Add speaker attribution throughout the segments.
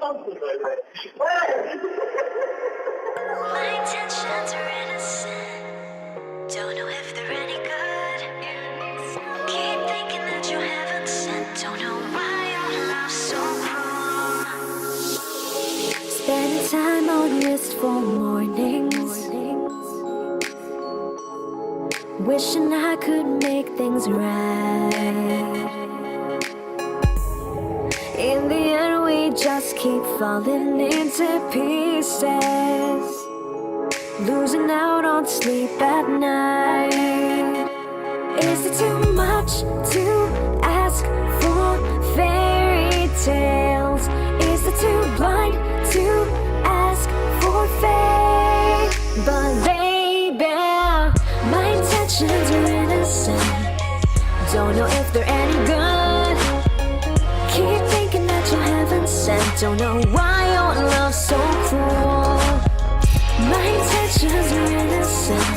Speaker 1: My intentions are innocent. Don't know if they're any good. Keep thinking that you haven't sent. Don't know why your love's so cruel. Spending time on wistful mornings, wishing I could make things right. In the end we just keep falling into pieces, losing out on sleep at night. Is it too much to ask for fairy tales? Is it too blind to ask for faith? But baby, my intentions are innocent. Don't know if they're any good. Keep thinking that you haven't sent. Don't know why your love's so cruel. My intentions are innocent.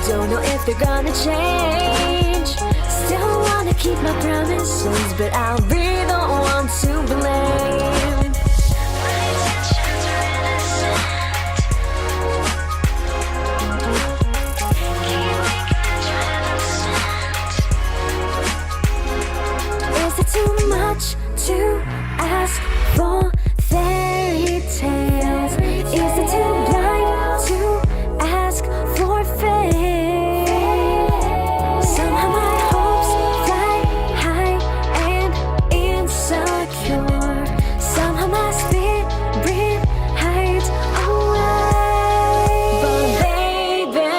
Speaker 1: Don't know if they're gonna change. Still wanna keep my promises, but I'll be the one to blame. My intentions are innocent. Keep thinking that you haven't sent. Is it too much to ask for fairy tales? Is it too blind to ask for faith? Somehow my hopes fly high and insecure. Somehow my spirit hides away. But baby,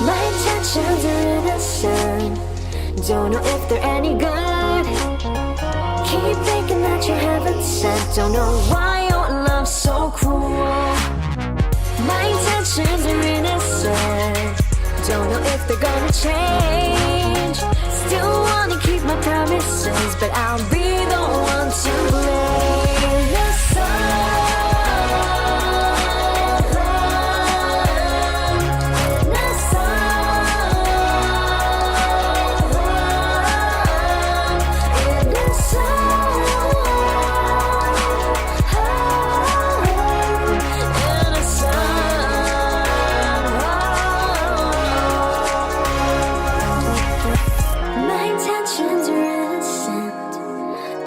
Speaker 1: my intentions are innocent. Don't know if they're any good. Keep thinking that you haven't sent. Don't know why your love's so cruel. My intentions are innocent. Don't know if they're gonna change. Still wanna keep my promises, but I'll be the one to blame. The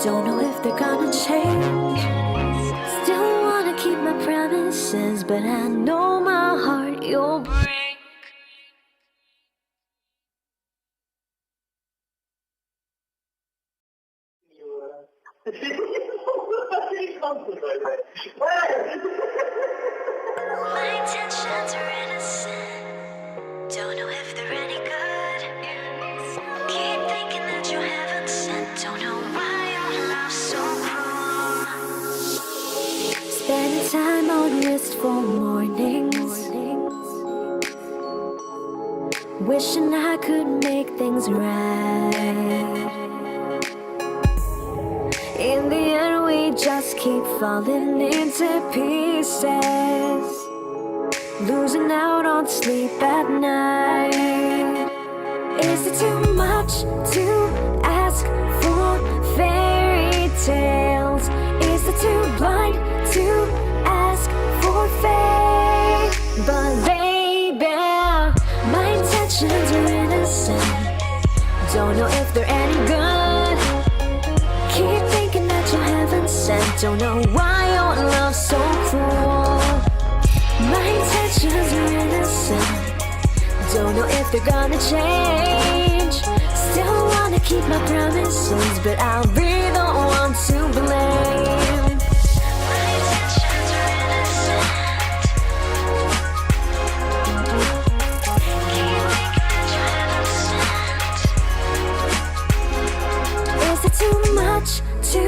Speaker 1: don't know if they're gonna change. Still wanna keep my promises, but I know my heart you'll break. My intentions are innocent. Don't know if they're any good. Keep thinking that you haven't sent. Don't know why your love's so cruel. Spending time on wistful mornings, wishing I could make things right. In the end we just keep falling into pieces, losing out on sleep at night. Is it too much to ask for fairy tales? Is it too blind to ask for faith? But baby, my intentions are innocent. Don't know if they're any good. Keep thinking that you haven't sent. Don't know why your love's so cruel. My intentions are innocent. Don't know if they're gonna change. Still wanna keep my promises, but I'll be the one to blame. My intentions are innocent. Keep thinking that you haven't sent. Is it too much to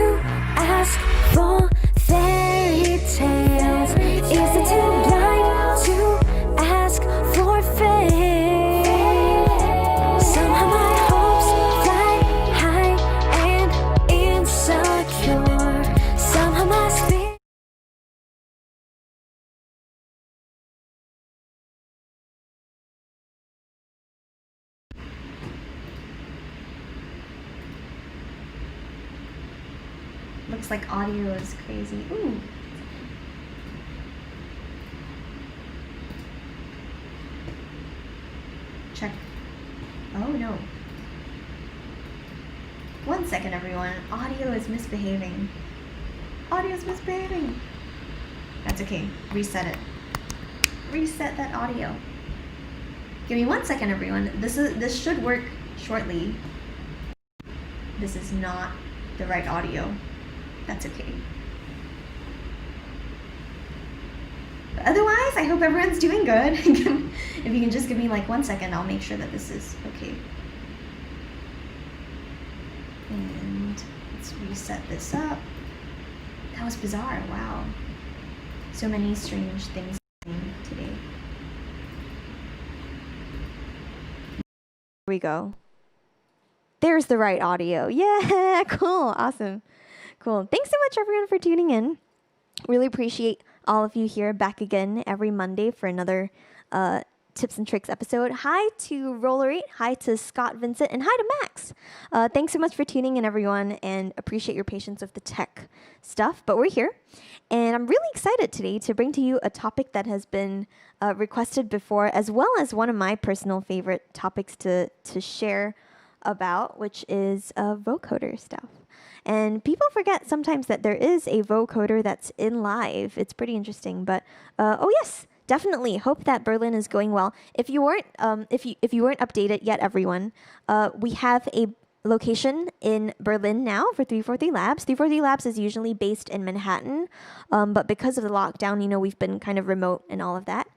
Speaker 1: ask for fairy tales? Is it too blind to ask for faith? Somehow my hopes fly high and insecure.
Speaker 2: Looks like audio is crazy. Ooh. Check. Oh no. 1 second, everyone. Audio is misbehaving. Audio is misbehaving. That's okay. Reset it. Reset that audio. Give me 1 second, everyone. This should work shortly. This is not the right audio. That's okay. But otherwise, I hope everyone's doing good. If you can just give me like 1 second, I'll make sure that this is okay. And let's reset this up. That was bizarre. Wow. So many strange things happening today. Here we go. There's the right audio. Yeah, cool. Awesome. Cool. Thanks so much, everyone, for tuning in. Really appreciate all of you here back again every Monday for another Tips and Tricks episode. Hi to Roller8, hi to Scott Vincent, and hi to Max. Thanks so much for tuning in, everyone, and appreciate your patience with the tech stuff. But we're here, and I'm really excited today to bring to you a topic that has been requested before, as well as one of my personal favorite topics to share about, which is vocoder stuff. And people forget sometimes that there is a vocoder that's in live. It's pretty interesting, but oh yes, definitely. Hope that Berlin is going well. If you weren't updated yet, everyone, we have a location in Berlin now for 343 Labs. 343 Labs is usually based in Manhattan, but because of the lockdown, you know, we've been kind of remote and all of that.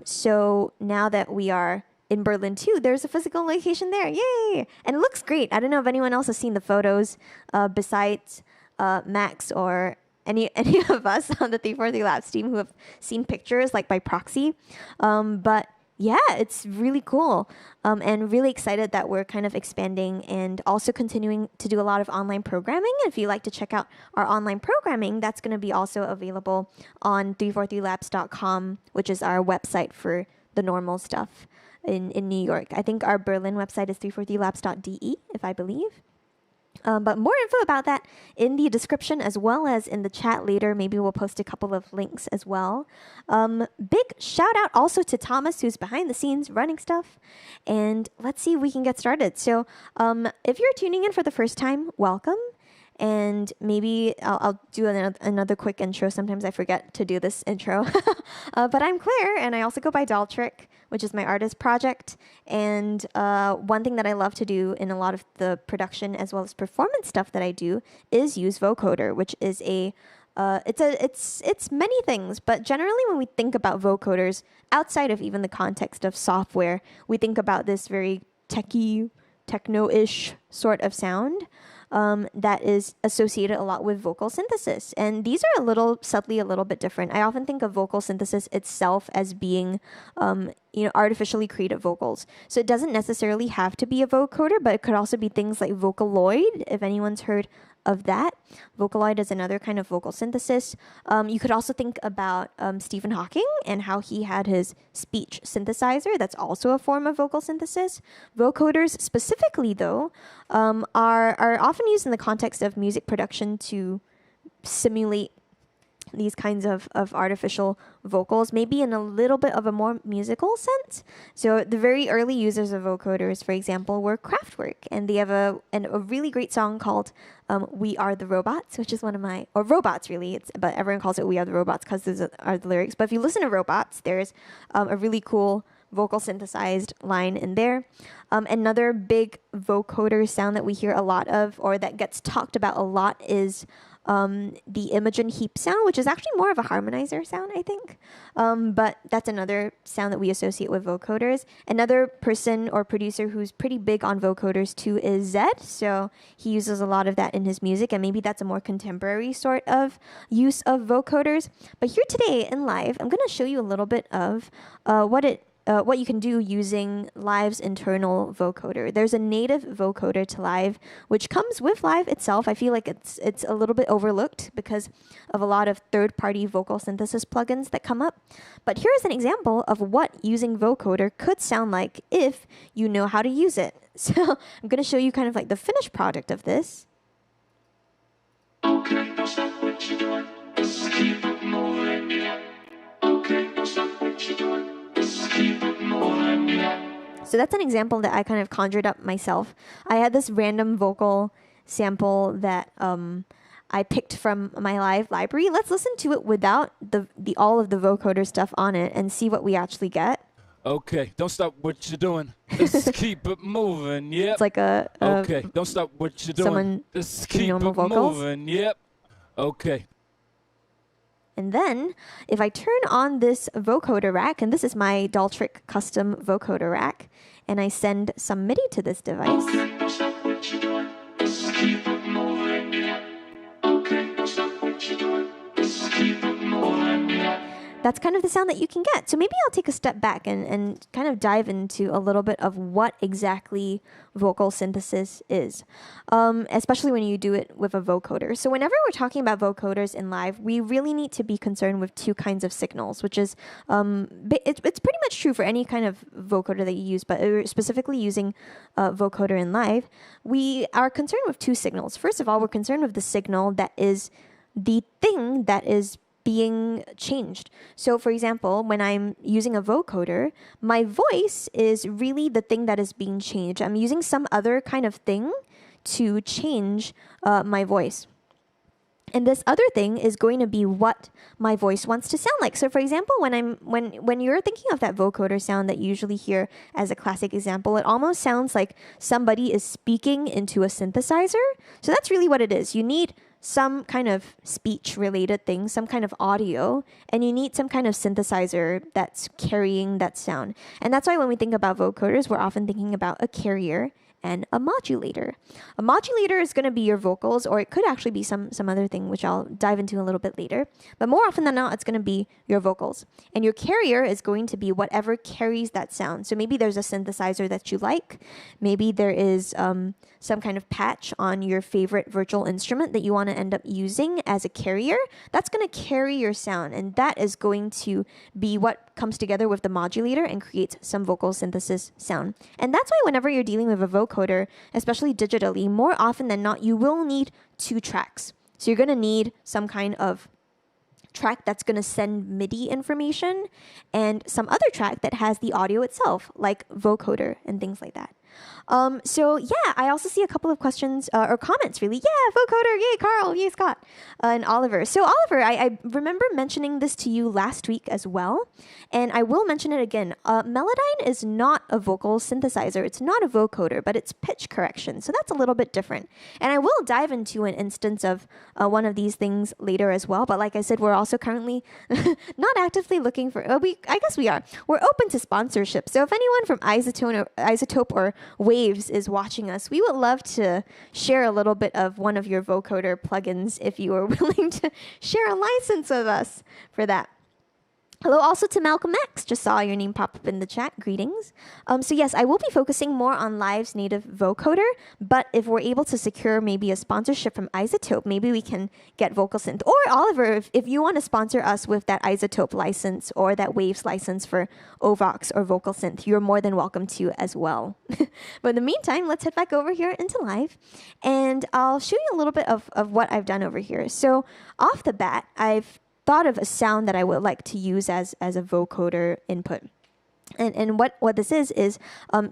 Speaker 2: So now that we are in Berlin too, there's a physical location there. Yay! And it looks great. I don't know if anyone else has seen the photos besides Max or any of us on the 343 Labs team who have seen pictures like by proxy. But yeah, it's really cool. And really excited that we're kind of expanding and also continuing to do a lot of online programming. If you'd like to check out our online programming, that's going to be also available on 343labs.com, which is our website for the normal stuff in New York. I think our Berlin website is 343labs.de, if I believe. But more info about that in the description as well as in the chat later. Maybe we'll post a couple of links as well. Big shout out also to Thomas, who's behind the scenes running stuff. And let's see if we can get started. So if you're tuning in for the first time, welcome. And maybe I'll do another quick intro. Sometimes I forget to do this intro. But I'm Claire, and I also go by dolltr, which is my artist project. And one thing that I love to do in a lot of the production as well as performance stuff that I do is use Vocoder, which is it's many things. But generally, when we think about vocoders, outside of even the context of software, we think about this very techie, techno-ish sort of sound. That is associated a lot with vocal synthesis. And these are subtly a little bit different. I often think of vocal synthesis itself as being, artificially created vocals. So it doesn't necessarily have to be a vocoder, but it could also be things like Vocaloid, if anyone's heard of that. Vocaloid is another kind of vocal synthesis. You could also think about Stephen Hawking and how he had his speech synthesizer. That's also a form of vocal synthesis. Vocoders specifically, though, are often used in the context of music production to simulate these kinds of artificial vocals, maybe in a little bit of a more musical sense. So the very early users of vocoders, for example, were Kraftwerk, and they have a really great song called We Are the Robots, which is one of my, or Robots really, but everyone calls it We Are the Robots because those are the lyrics. But if you listen to Robots, there's a really cool vocal synthesized line in there. Another big vocoder sound that we hear a lot of, or that gets talked about a lot, is the Imogen Heap sound, which is actually more of a harmonizer sound, I think. But that's another sound that we associate with vocoders. Another person or producer who's pretty big on vocoders too is Zed. So he uses a lot of that in his music, and maybe that's a more contemporary sort of use of vocoders. But here today in Live, I'm going to show you a little bit of what you can do using Live's internal vocoder. There's a native vocoder to Live, which comes with Live itself. I feel like it's a little bit overlooked because of a lot of third-party vocal synthesis plugins that come up. But here's an example of what using vocoder could sound like if you know how to use it. So I'm going to show you kind of like the finished product of this.
Speaker 1: Okay, stop what you're doing. Just keep it moving, yeah. Okay, stop what you're doing. Just keep it moving, yeah.
Speaker 2: So that's an example that I kind of conjured up myself. I had this random vocal sample that I picked from my live library. Let's listen to it without the all of the vocoder stuff on it and see what we actually get.
Speaker 3: Okay, don't stop what you're doing. Just keep it moving, yep.
Speaker 2: It's like a
Speaker 3: okay, don't stop what you're doing.
Speaker 2: someone
Speaker 3: Just
Speaker 2: doing
Speaker 3: keep
Speaker 2: normal
Speaker 3: it
Speaker 2: vocals.
Speaker 3: moving, yep. Okay.
Speaker 2: And then if I turn on this vocoder rack, and this is my dolltr custom vocoder rack, and I send some MIDI to this device.
Speaker 1: Okay, stop what you're doing. Just keep it moving, yeah. Okay, stop what you're doing. Just keep it moving, yeah.
Speaker 2: That's kind of the sound that you can get. So maybe I'll take a step back and kind of dive into a little bit of what exactly vocal synthesis is, especially when you do it with a vocoder. So whenever we're talking about vocoders in live, we really need to be concerned with two kinds of signals, which is, it's pretty much true for any kind of vocoder that you use, but specifically using vocoder in live, we are concerned with two signals. First of all, we're concerned with the signal that is the thing that is being changed. So for example, when I'm using a vocoder, my voice is really the thing that is being changed. I'm using some other kind of thing to change my voice. And this other thing is going to be what my voice wants to sound like. So for example, when you're thinking of that vocoder sound that you usually hear as a classic example, it almost sounds like somebody is speaking into a synthesizer. So that's really what it is. You need some kind of speech related thing, some kind of audio, and you need some kind of synthesizer that's carrying that sound. And that's why when we think about vocoders, we're often thinking about a carrier and a modulator. A modulator is going to be your vocals, or it could actually be some other thing, which I'll dive into a little bit later. But more often than not, it's going to be your vocals. And your carrier is going to be whatever carries that sound. So maybe there's a synthesizer that you like. Maybe there is some kind of patch on your favorite virtual instrument that you want to end up using as a carrier. That's going to carry your sound. And that is going to be what comes together with the modulator and creates some vocal synthesis sound. And that's why whenever you're dealing with a vocoder, especially digitally, more often than not, you will need two tracks. So you're going to need some kind of track that's going to send MIDI information and some other track that has the audio itself, like vocoder and things like that. So yeah, I also see a couple of questions or comments really. Yeah, vocoder, yay Carl, yay Scott, and Oliver. So Oliver, I remember mentioning this to you last week as well, and I will mention it again. Melodyne is not a vocal synthesizer. It's not a vocoder, but it's pitch correction. So that's a little bit different. And I will dive into an instance of one of these things later as well. But like I said, we're also currently not actively looking for, I guess we are. We're open to sponsorship. So if anyone from Isotope or Waves is watching us, we would love to share a little bit of one of your vocoder plugins if you are willing to share a license with us for that. Hello also to Malcolm X. Just saw your name pop up in the chat. Greetings. So yes, I will be focusing more on Live's native vocoder, but if we're able to secure maybe a sponsorship from Isotope, maybe we can get VocalSynth. Or Oliver, if you want to sponsor us with that Isotope license or that Waves license for Ovox or VocalSynth, you're more than welcome to as well. But in the meantime, let's head back over here into Live, and I'll show you a little bit of what I've done over here. So off the bat, I've thought of a sound that I would like to use as a vocoder input. And what this is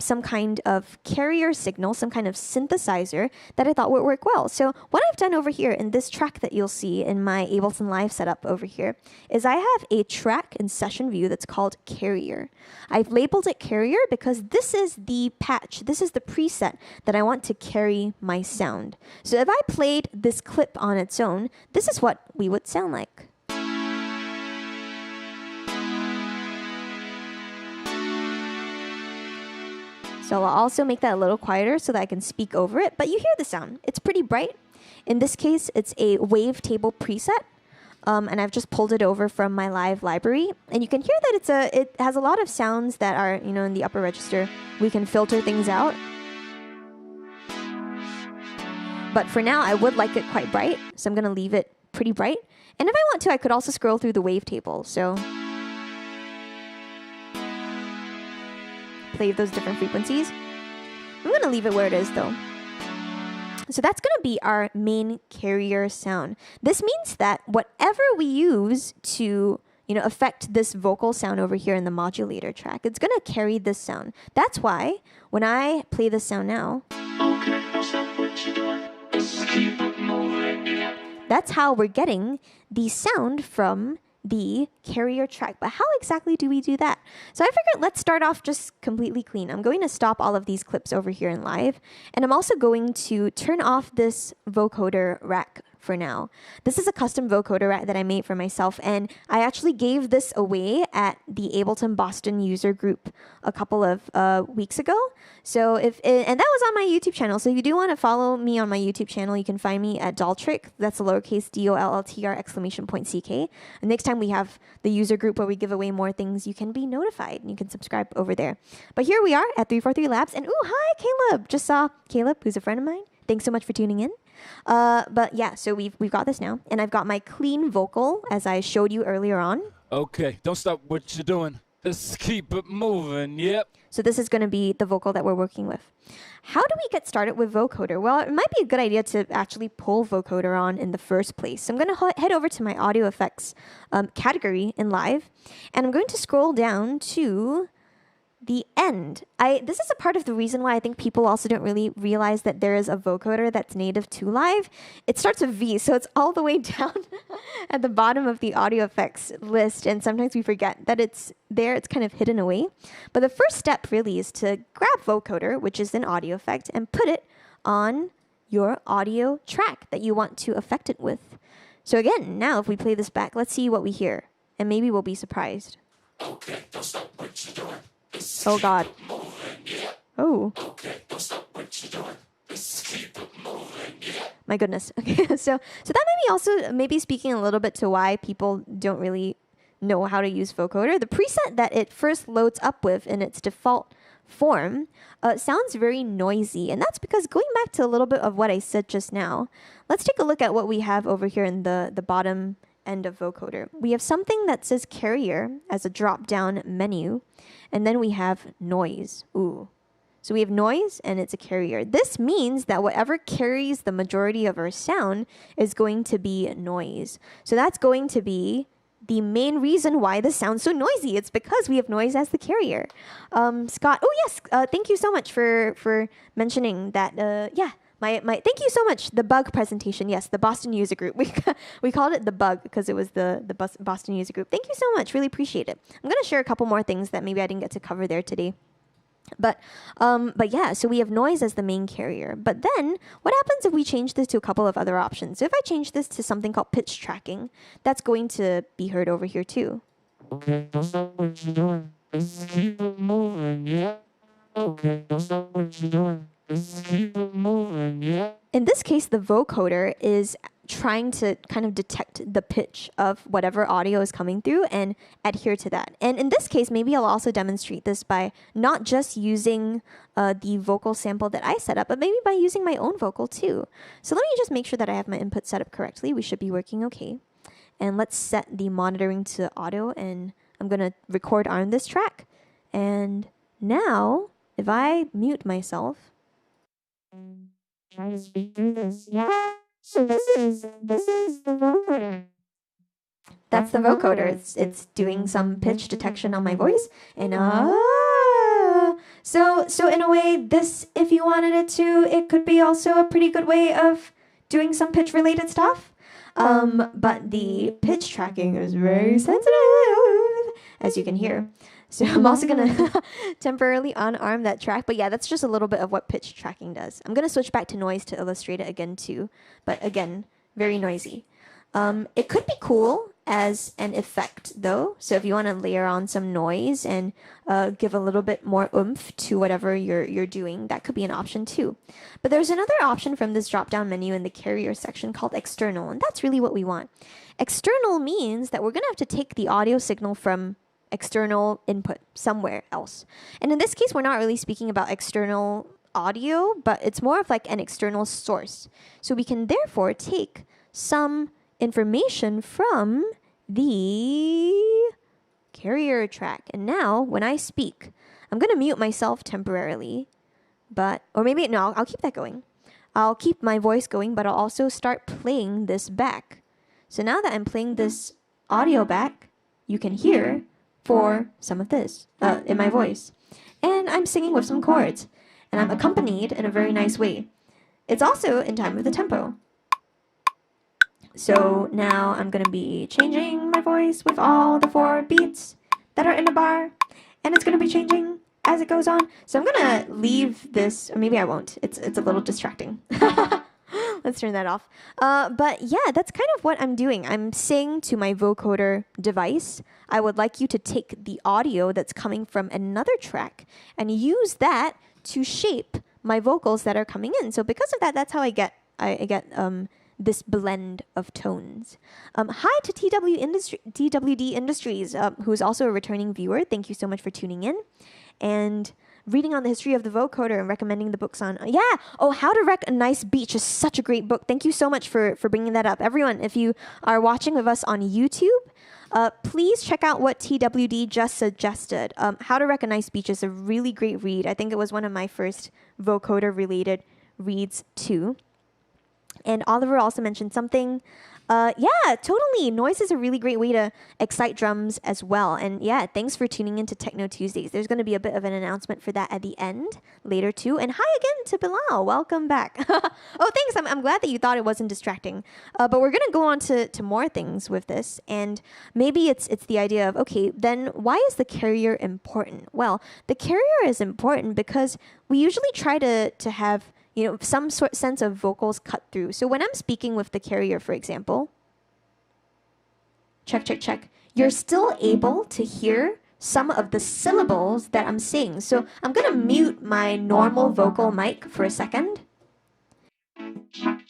Speaker 2: some kind of carrier signal, some kind of synthesizer that I thought would work well. So what I've done over here in this track that you'll see in my Ableton Live setup over here is I have a track in session view that's called carrier. I've labeled it carrier because this is the patch, this is the preset that I want to carry my sound. So if I played this clip on its own, this is what we would sound like. So I'll also make that a little quieter so that I can speak over it. But you hear the sound. It's pretty bright. In this case, it's a wavetable preset. And I've just pulled it over from my live library. And you can hear that it has a lot of sounds that are, in the upper register. We can filter things out. But for now, I would like it quite bright. So I'm going to leave it pretty bright. And if I want to, I could also scroll through the wavetable. So play those different frequencies. I'm going to leave it where it is though. So that's going to be our main carrier sound. This means that whatever we use to affect this vocal sound over here in the modulator track, it's going to carry this sound. That's why when I play this sound now, that's how we're getting the sound from the carrier track. But how exactly do we do that? So I figured let's start off just completely clean. I'm going to stop all of these clips over here in live, and I'm also going to turn off this vocoder rack for now. This is a custom vocoder rack that I made for myself, and I actually gave this away at the Ableton Boston user group a couple of weeks ago. So and that was on my YouTube channel. So if you do want to follow me on my YouTube channel, you can find me at dolltr. That's a lowercase dolltr !CK. And next time we have the user group where we give away more things, you can be notified and you can subscribe over there. But here we are at 343 Labs, and ooh, hi Caleb. Just saw Caleb, who's a friend of mine. Thanks so much for tuning in. But yeah, so we've got this now, and I've got my clean vocal as I showed you earlier on.
Speaker 3: Okay, don't stop what you're doing. Just keep it moving, yep.
Speaker 2: So this is going to be the vocal that we're working with. How do we get started with vocoder? Well, it might be a good idea to actually pull vocoder on in the first place. So I'm going to head over to my audio effects category in live, and I'm going to scroll down to the end. This is a part of the reason why I think people also don't really realize that there is a vocoder that's native to live. It starts with V, so it's all the way down at the bottom of the audio effects list, and sometimes we forget that it's there. It's kind of hidden away. But the first step really is to grab vocoder, which is an audio effect, and put it on your audio track that you want to affect it with. So again, now if we play this back, let's see what we hear, and maybe we'll be surprised. Okay, don't stop what you're doing. Oh God. Oh. My goodness. Okay, so that may be also maybe speaking a little bit to why people don't really know how to use vocoder. The preset that it first loads up with in its default form sounds very noisy, and that's because going back to a little bit of what I said just now, let's take a look at what we have over here in the bottom end of vocoder. We have something that says carrier as a drop-down menu, and then we have noise. Ooh. So we have noise and it's a carrier. This means that whatever carries the majority of our sound is going to be noise. So that's going to be the main reason why this sounds so noisy. It's because we have noise as the carrier. Scott, oh yes, thank you so much for mentioning that. Yeah. My thank you so much. The bug presentation, yes, the Boston user group. We called it the bug because it was the Boston user group. Thank you so much. Really appreciate it. I'm gonna share a couple more things that maybe I didn't get to cover there today. But yeah, so we have noise as the main carrier. But then what happens if we change this to a couple of other options? So if I change this to something called pitch tracking, that's going to be heard over here too. Okay, don't stop what you're doing. Just keep it moving, yeah. Okay, don't stop what you're doing. In this case, the vocoder is trying to kind of detect the pitch of whatever audio is coming through and adhere to that. And in this case, maybe I'll also demonstrate this by not just using the vocal sample that I set up, but maybe by using my own vocal too. So let me just make sure that I have my input set up correctly. We should be working okay. And let's set the monitoring to auto, and I'm going to record on this track. And now, if I mute myself, that's the vocoder. It's doing some pitch detection on my voice, and so in a way, this, if you wanted it to, it could be also a pretty good way of doing some pitch related stuff. But the pitch tracking is very sensitive, as you can hear. So I'm also going to temporarily unarm that track. But yeah, that's just a little bit of what pitch tracking does. I'm going to switch back to noise to illustrate it again too. But again, very noisy. It could be cool as an effect though. So if you want to layer on some noise and give a little bit more oomph to whatever you're doing, that could be an option too. But there's another option from this drop-down menu in the carrier section called external. And that's really what we want. External means that we're going to have to take the audio signal from external input somewhere else. And in this case, we're not really speaking about external audio, but it's more of like an external source. So we can therefore take some information from the carrier track. And now when I speak, I'm going to mute myself temporarily, or maybe, no, I'll keep that going. I'll keep my voice going, but I'll also start playing this back. So now that I'm playing this audio back, you can hear for some of this in my voice. And I'm singing with some chords. And I'm accompanied in a very nice way. It's also in time with the tempo. So now I'm going to be changing my voice with all the 4 beats that are in the bar. And it's going to be changing as it goes on. So I'm going to leave this, or maybe I won't. It's a little distracting. Let's turn that off. But yeah, that's kind of what I'm doing. I'm saying to my vocoder device, I would like you to take the audio that's coming from another track and use that to shape my vocals that are coming in. So because of that, that's how I get this blend of tones. Hi to TWD Industries, who's also a returning viewer. Thank you so much for tuning in. And reading on the history of the vocoder and recommending the books on, How to Wreck a Nice Beach is such a great book. Thank you so much for bringing that up. Everyone, if you are watching with us on YouTube, please check out what TWD just suggested. How to Wreck a Nice Beach is a really great read. I think it was one of my first vocoder-related reads too. And Oliver also mentioned something. Totally. Noise is a really great way to excite drums as well. And yeah, thanks for tuning in to Techno Tuesdays. There's going to be a bit of an announcement for that at the end later too. And hi again to Bilal. Welcome back. Oh, thanks. I'm glad that you thought it wasn't distracting. But we're going to go on to more things with this. And maybe it's the idea of, okay, then why is the carrier important? Well, the carrier is important because we usually try to have some sort sense of vocals cut through. So when I'm speaking with the carrier, for example, check, you're still able to hear some of the syllables that I'm saying. So I'm going to mute my normal vocal mic for a second. Check.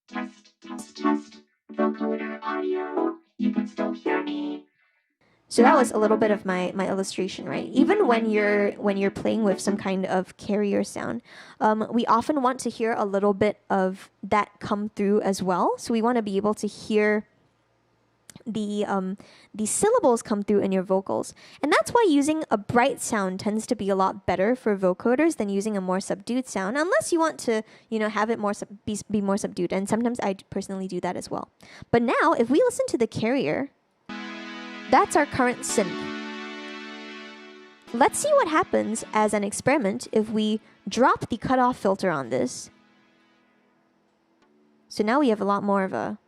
Speaker 2: Test. Vocoder audio. You can still hear me. So that was a little bit of my illustration, right? Even when you're playing with some kind of carrier sound, we often want to hear a little bit of that come through as well. So we want to be able to hear the syllables come through in your vocals. And that's why using a bright sound tends to be a lot better for vocoders than using a more subdued sound, unless you want to, have it more be more subdued. And sometimes I personally do that as well. But now, if we listen to the carrier, that's our current synth. Let's see what happens as an experiment if we drop the cutoff filter on this. So now we have a lot more of a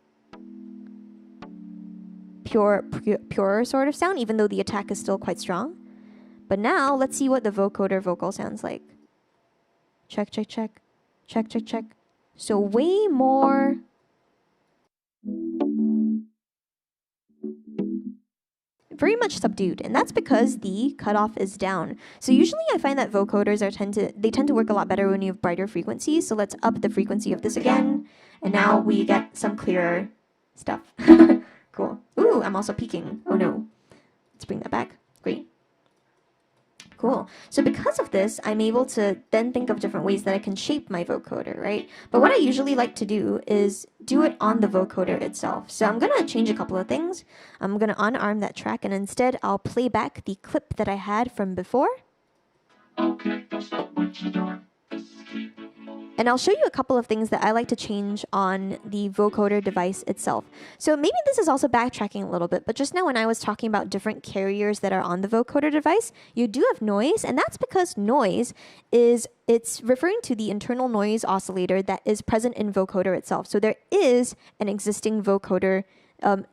Speaker 2: purer sort of sound, even though the attack is still quite strong. But now let's see what the vocoder vocal sounds like. Check. So way more. Very much subdued, and that's because the cutoff is down. So usually I find that vocoders tend to work a lot better when you have brighter frequencies. So let's up the frequency of this again, and now we get some clearer stuff. Cool. Ooh, I'm also peaking. Oh no. Let's bring that back. Great. Cool. So because of this, I'm able to then think of different ways that I can shape my vocoder, right? But what I usually like to do is do it on the vocoder itself. So I'm going to change a couple of things. I'm going to unarm that track, and instead I'll play back the clip that I had from before. And I'll show you a couple of things that I like to change on the vocoder device itself. So maybe this is also backtracking a little bit, but just now when I was talking about different carriers that are on the vocoder device, you do have noise, and that's because noise it's referring to the internal noise oscillator that is present in vocoder itself. So there is an existing vocoder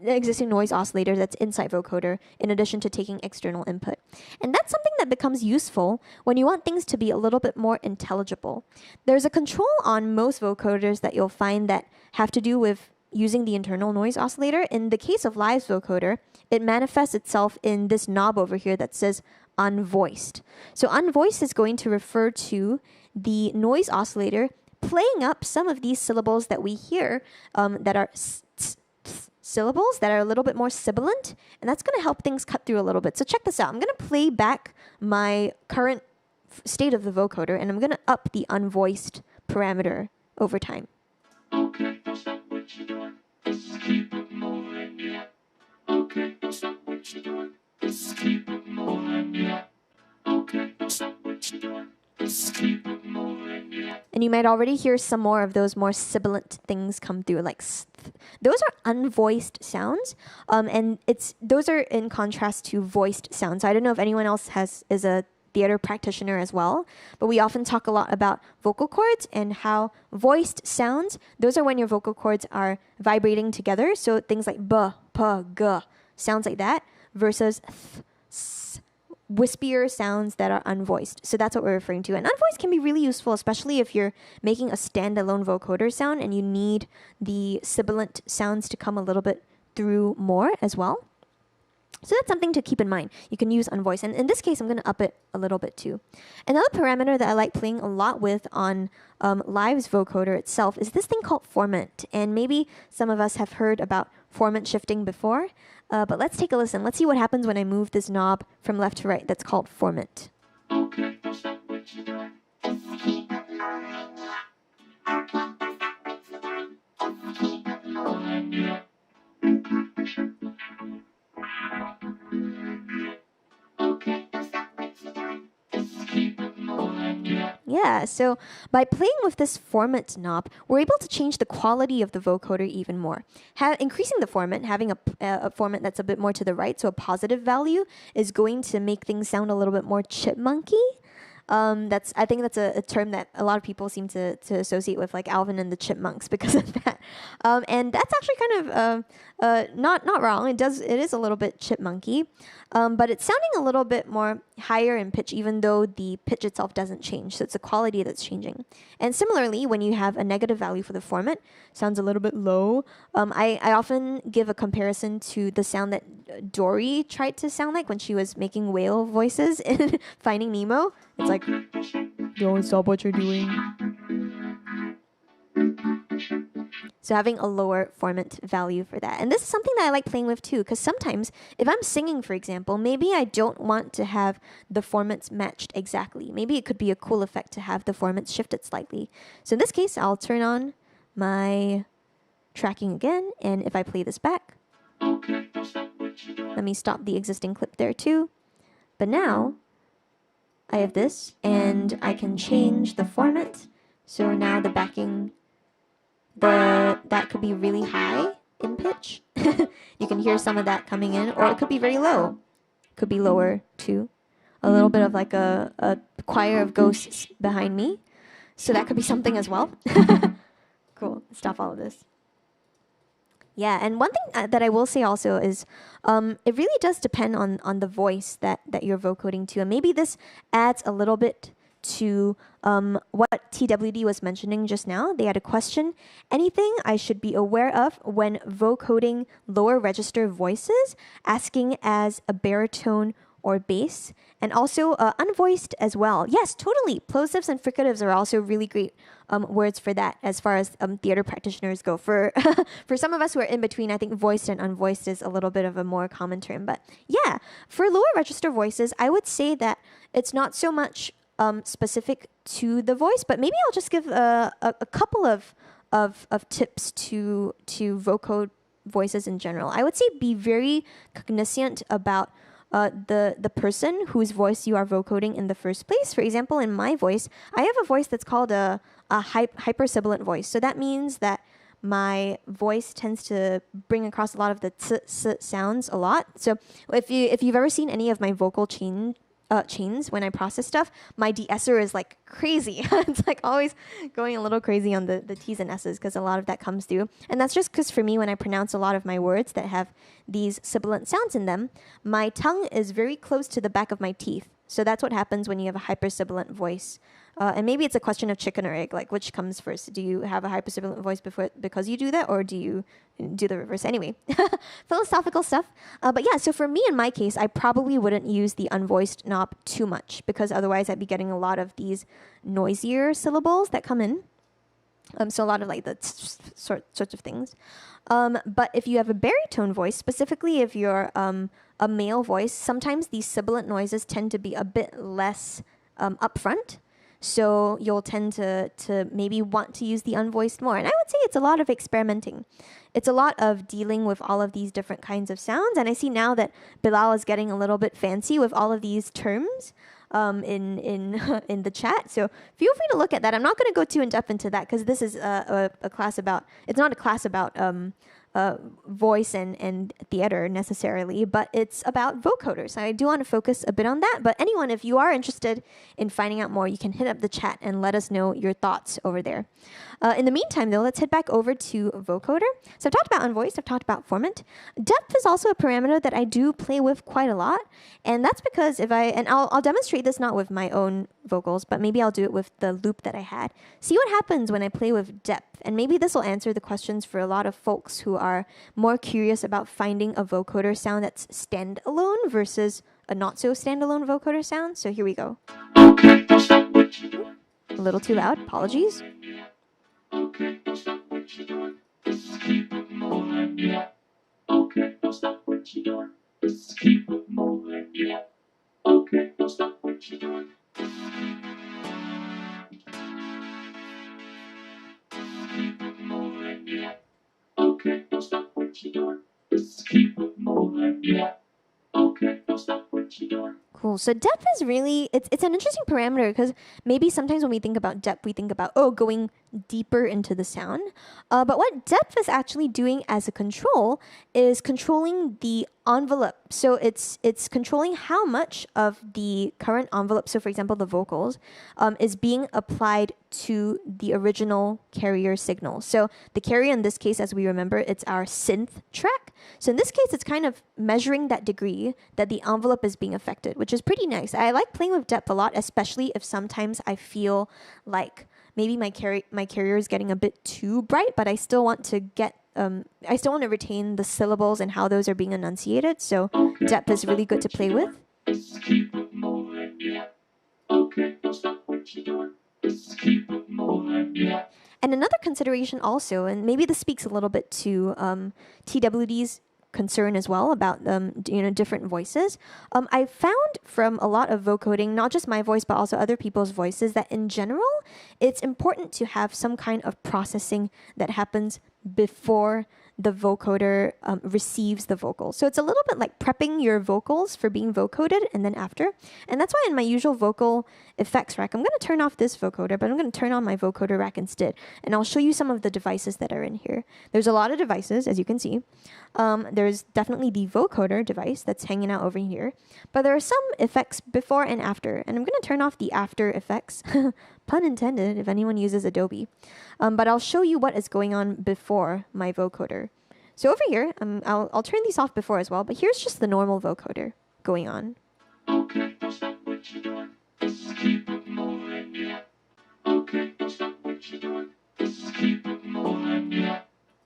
Speaker 2: existing noise oscillator that's inside vocoder in addition to taking external input. And that's something that becomes useful when you want things to be a little bit more intelligible. There's a control on most vocoders that you'll find that have to do with using the internal noise oscillator. In the case of Labs vocoder, it manifests itself in this knob over here that says unvoiced. So unvoiced is going to refer to the noise oscillator playing up some of these syllables that we hear that are syllables that are a little bit more sibilant, and that's going to help things cut through a little bit. So check this out. I'm going to play back my current state of the vocoder, and I'm going to up the unvoiced parameter over time. And And you might already hear some more of those more sibilant things come through, like those are unvoiced sounds. And those are in contrast to voiced sounds. So I don't know if anyone else is a theater practitioner as well, but we often talk a lot about vocal cords and how voiced sounds, those are when your vocal cords are vibrating together. So things like b, p, g, sounds like that, versus th, s, wispier sounds that are unvoiced. So that's what we're referring to. And unvoiced can be really useful, especially if you're making a standalone vocoder sound and you need the sibilant sounds to come a little bit through more as well. So that's something to keep in mind. You can use unvoiced. And in this case, I'm going to up it a little bit too. Another parameter that I like playing a lot with on Live's vocoder itself is this thing called Formant. And maybe some of us have heard about formant shifting before. But let's take a listen. Let's see what happens when I move this knob from left to right that's called Formant. Yeah, so by playing with this formant knob, we're able to change the quality of the vocoder even more. Increasing the formant, having a formant that's a bit more to the right, so a positive value, is going to make things sound a little bit more chipmunky. I think that's a term that a lot of people seem to associate with, like Alvin and the Chipmunks, because of that. And that's actually kind of not wrong. It is a little bit chipmunky, but it's sounding a little bit more higher in pitch, even though the pitch itself doesn't change. So it's the quality that's changing. And similarly, when you have a negative value for the formant, sounds a little bit low. I often give a comparison to the sound that Dory tried to sound like when she was making whale voices in Finding Nemo. It's like, don't stop what you're doing. So having a lower formant value for that. And this is something that I like playing with too, because sometimes if I'm singing, for example, maybe I don't want to have the formants matched exactly. Maybe it could be a cool effect to have the formants shifted slightly. So in this case, I'll turn on my tracking again, and if I play this back, let me stop the existing clip there too. But now I have this, and I can change the format. So now the backing, that could be really high in pitch. You can hear some of that coming in, or it could be very low. Could be lower too. A little bit of like a choir of ghosts behind me. So that could be something as well. Cool. Stop all of this. Yeah, and one thing that I will say also is it really does depend on the voice that you're vocoding to. And maybe this adds a little bit to what TWD was mentioning just now. They had a question. Anything I should be aware of when vocoding lower register voices, asking as a baritone or bass, and also unvoiced as well. Yes, totally. Plosives and fricatives are also really great words for that as far as theater practitioners go. For some of us who are in between, I think voiced and unvoiced is a little bit of a more common term. But yeah, for lower register voices, I would say that it's not so much specific to the voice, but maybe I'll just give a couple of tips to vocode voices in general. I would say be very cognizant about the person whose voice you are vocoding in the first place. For example, in my voice, I have a voice that's called a hypersibilant voice. So that means that my voice tends to bring across a lot of the sounds a lot. So if you've ever seen any of my vocal chains when I process stuff, my de-esser is like crazy. It's like always going a little crazy on the T's and S's because a lot of that comes through. And that's just because for me, when I pronounce a lot of my words that have these sibilant sounds in them, my tongue is very close to the back of my teeth. So that's what happens when you have a hypersibilant voice. And maybe it's a question of chicken or egg, like which comes first? Do you have a hypersibilant voice because you do that, or do you do the reverse? Anyway, philosophical stuff. But yeah, so for me, in my case, I probably wouldn't use the unvoiced knob too much because otherwise I'd be getting a lot of these noisier syllables that come in. So a lot of like the sorts of things. But if you have a baritone voice, specifically if you're a male voice, sometimes these sibilant noises tend to be a bit less upfront. So you'll tend to maybe want to use the unvoiced more. And I would say it's a lot of experimenting. It's a lot of dealing with all of these different kinds of sounds. And I see now that Bilal is getting a little bit fancy with all of these terms. in the chat. So feel free to look at that. I'm not going to go too in depth into that because this is a class about. It's not a class about voice and theater necessarily, but it's about vocoders. I do want to focus a bit on that. But anyone, if you are interested in finding out more, you can hit up the chat and let us know your thoughts over there. In the meantime, though, let's head back over to Vocoder. So I've talked about Unvoice, I've talked about Formant. Depth is also a parameter that I do play with quite a lot, and that's because I'll demonstrate this not with my own vocals, but maybe I'll do it with the loop that I had. See what happens when I play with depth, and maybe this will answer the questions for a lot of folks who are more curious about finding a vocoder sound that's standalone versus a not so standalone vocoder sound. So here we go. A little too loud, apologies. Cool. So depth is really, it's an interesting parameter because maybe sometimes when we think about depth, we think about, going deeper into the sound. But what depth is actually doing as a control is controlling the envelope. So it's controlling how much of the current envelope, so for example, the vocals, is being applied to the original carrier signal. So the carrier in this case, as we remember, it's our synth track. So in this case, it's kind of measuring that degree that the envelope is being affected, which is pretty nice. I like playing with depth a lot, especially if sometimes I feel like maybe my carrier is getting a bit too bright, but I still want to retain the syllables and how those are being enunciated. So depth is really good to play with. And another consideration also, and maybe this speaks a little bit to TWD's concern as well about different voices. I found from a lot of vocoding, not just my voice but also other people's voices, that in general it's important to have some kind of processing that happens before the vocoder receives the vocals. So it's a little bit like prepping your vocals for being vocoded and then after. And that's why in my usual vocal effects rack, I'm going to turn off this vocoder, but I'm going to turn on my vocoder rack instead. And I'll show you some of the devices that are in here. There's a lot of devices, as you can see. There's definitely the vocoder device that's hanging out over here. But there are some effects before and after. And I'm going to turn off the after effects. Pun intended, if anyone uses Adobe. But I'll show you what is going on before my vocoder. So over here, I'll turn these off before as well, but here's just the normal vocoder going on.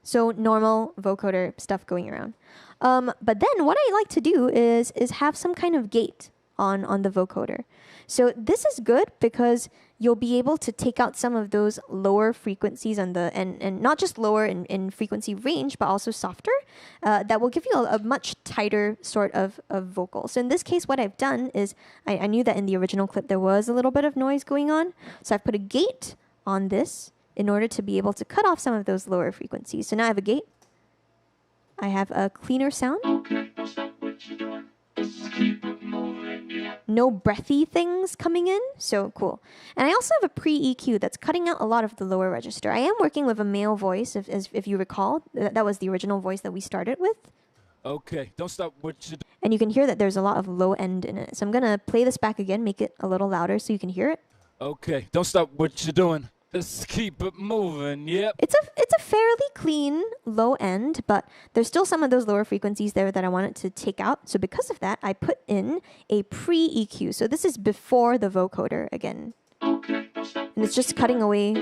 Speaker 2: So normal vocoder stuff going around. But then what I like to do is have some kind of gate on the vocoder. So this is good because you'll be able to take out some of those lower frequencies and not just lower in frequency range, but also softer. That will give you a much tighter sort of vocal. So in this case, what I've done is I knew that in the original clip there was a little bit of noise going on. So I've put a gate on this in order to be able to cut off some of those lower frequencies. So now I have a gate. I have a cleaner sound. No breathy things coming in, so cool. And I also have a pre-EQ that's cutting out a lot of the lower register. I am working with a male voice, if you recall. That was the original voice that we started with.
Speaker 3: Okay, don't stop what you do.
Speaker 2: And you can hear that there's a lot of low end in it. So I'm going to play this back again, make it a little louder so you can hear it.
Speaker 3: Okay, don't stop what you're doing. Let's keep it moving, yep.
Speaker 2: It's a fairly clean low end, but there's still some of those lower frequencies there that I wanted to take out. So because of that, I put in a pre-EQ. So this is before the vocoder again. And it's just cutting away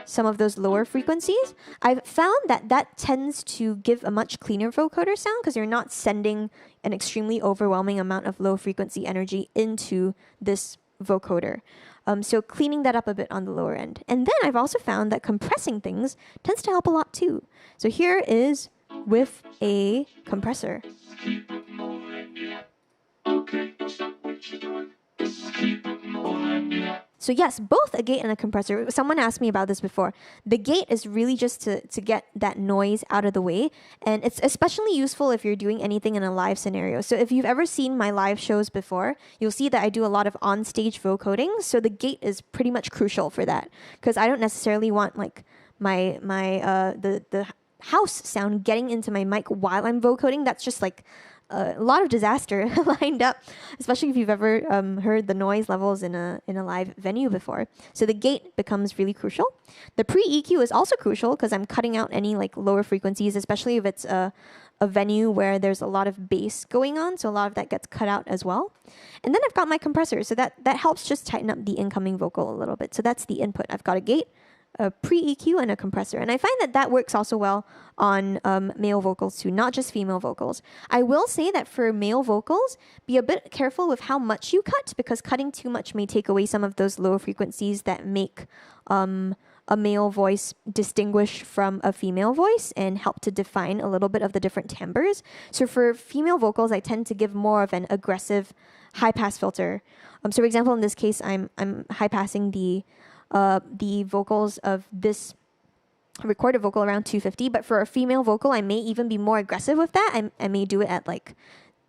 Speaker 2: some of those lower frequencies. I've found that tends to give a much cleaner vocoder sound because you're not sending an extremely overwhelming amount of low frequency energy into this vocoder. So cleaning that up a bit on the lower end. And then I've also found that compressing things tends to help a lot too. So here is with a compressor. So yes, both a gate and a compressor. Someone asked me about this before. The gate is really just to get that noise out of the way. And it's especially useful if you're doing anything in a live scenario. So if you've ever seen my live shows before, you'll see that I do a lot of on-stage vocoding. So the gate is pretty much crucial for that, because I don't necessarily want like the house sound getting into my mic while I'm vocoding. That's just like a lot of disaster lined up, especially if you've ever heard the noise levels in a live venue before. So the gate becomes really crucial. The pre-EQ is also crucial because I'm cutting out any like lower frequencies, especially if it's a venue where there's a lot of bass going on. So a lot of that gets cut out as well. And then I've got my compressor. So that helps just tighten up the incoming vocal a little bit. So that's the input. I've got a gate, a pre-EQ, and a compressor. And I find that works also well on male vocals too, not just female vocals. I will say that for male vocals, be a bit careful with how much you cut, because cutting too much may take away some of those lower frequencies that make a male voice distinguish from a female voice and help to define a little bit of the different timbres. So for female vocals, I tend to give more of an aggressive high-pass filter. So for example, in this case, I'm high-passing the vocals of this recorded vocal around 250, but for a female vocal, I may even be more aggressive with that. I may do it at like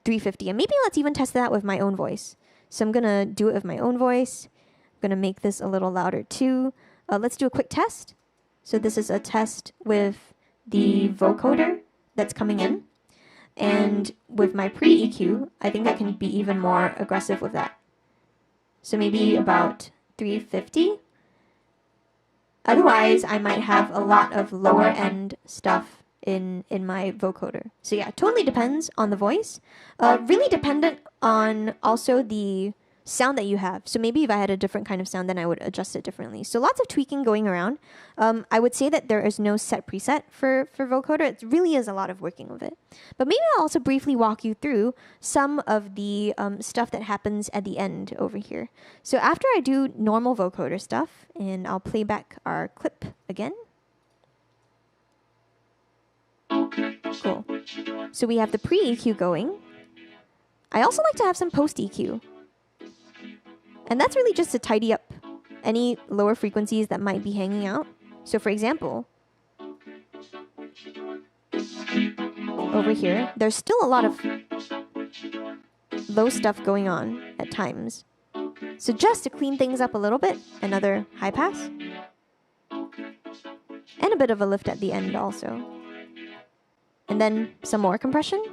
Speaker 2: 350, and maybe let's even test that with my own voice. So I'm gonna do it with my own voice. I'm gonna make this a little louder too. Let's do a quick test. So this is a test with the vocoder that's coming in, and with my pre-EQ, I think I can be even more aggressive with that. So maybe about 350. Otherwise, I might have a lot of lower end stuff in my vocoder. So yeah, totally depends on the voice. Really dependent on also the sound that you have. So maybe if I had a different kind of sound, then I would adjust it differently. So lots of tweaking going around. I would say that there is no set preset for vocoder. It really is a lot of working with it. But maybe I'll also briefly walk you through some of the stuff that happens at the end over here. So after I do normal vocoder stuff, and I'll play back our clip again. Cool. So we have the pre-EQ going. I also like to have some post-EQ. And that's really just to tidy up any lower frequencies that might be hanging out. So for example, over here, there's still a lot of low stuff going on at times. So just to clean things up a little bit, another high pass. And a bit of a lift at the end also. And then some more compression.